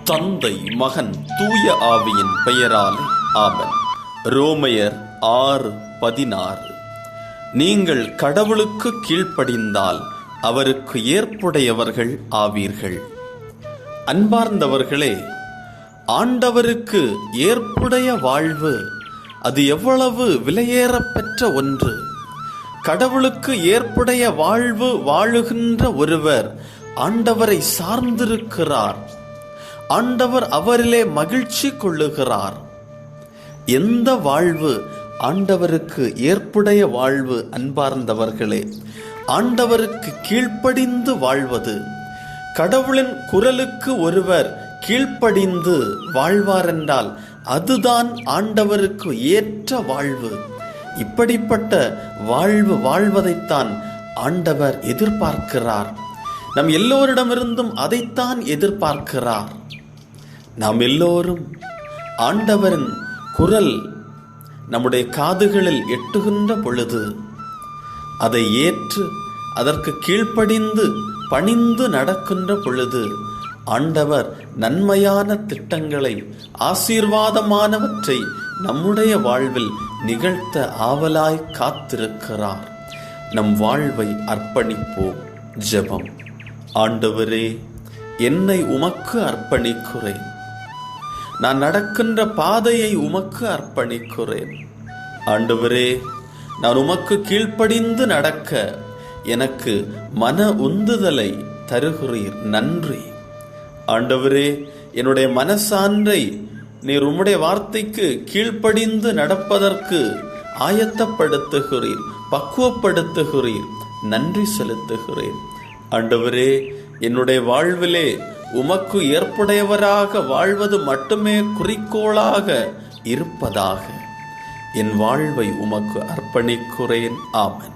தந்தை, மகன், தூய ஆவியின் பெயராலே ஆமென். ரோமையர் 6:16. நீங்கள் கடவுளுக்கு கீழ்ப்படிந்தால் அவருக்கு ஏற்புடையவர்கள் ஆவீர்கள். அன்பார்ந்தவர்களே, ஆண்டவருக்கு ஏற்புடைய வாழ்வு அது எவ்வளவு விலையேறப்பெற்ற ஒன்று. கடவுளுக்கு ஏற்புடைய வாழ்வு வாழுகின்ற ஒருவர் ஆண்டவரை சார்ந்திருக்கிறார். ஆண்டவர் அவரிலே மகிழ்ச்சி கொள்ளுகிறார். எந்த வாழ்வு ஆண்டவருக்கு ஏற்புடைய வாழ்வு? அன்பார்ந்தவர்களே, ஆண்டவருக்கு கீழ்ப்படிந்து வாழ்வது. கடவுளின் குரலுக்கு ஒருவர் கீழ்ப்படிந்து வாழ்வாரென்றால் அதுதான் ஆண்டவருக்கு ஏற்ற வாழ்வு. இப்படிப்பட்ட வாழ்வு வாழ்வதைத்தான் ஆண்டவர் எதிர்பார்க்கிறார். நம் எல்லோரிடமிருந்தும் அதைத்தான் எதிர்பார்க்கிறார். நாம் எல்லோரும் ஆண்டவரின் குரல் நம்முடைய காதுகளில் எட்டுகின்ற பொழுது அதை ஏற்று அதற்கு கீழ்ப்படிந்து பணிந்து நடக்கின்ற பொழுது ஆண்டவர் நன்மையான திட்டங்களை, ஆசீர்வாதமானவற்றை நம்முடைய வாழ்வில் நிகழ்த்த ஆவலாய் காத்திருக்கிறார். நம் வாழ்வை அர்ப்பணிப்போம். ஜெபம். ஆண்டவரே, என்னை உமக்கு அர்ப்பணிக்கிறேன். நான் நடக்கின்ற பாதையை உமக்கு அர்ப்பணிக்கிறேன். ஆண்டவரே, நான் உமக்கு கீழ்ப்படிந்து நடக்க எனக்கு மன உந்துதலை தருகிறீர். நன்றி. ஆண்டவரே, என்னுடைய மனசான்றை நீர் உம்முடைய வார்த்தைக்கு கீழ்ப்படிந்து நடப்பதற்கு ஆயத்தப்படுத்துகிறீர், பக்குவப்படுத்துகிறீர். நன்றி செலுத்துகிறேன். ஆண்டவரே, என்னுடைய வாழ்விலே உமக்கு ஏற்புடையவராக வாழ்வது மட்டுமே குறிக்கோளாக இருப்பதாக என் வாழ்வை உமக்கு அர்ப்பணிக்கிறேன். ஆமென்.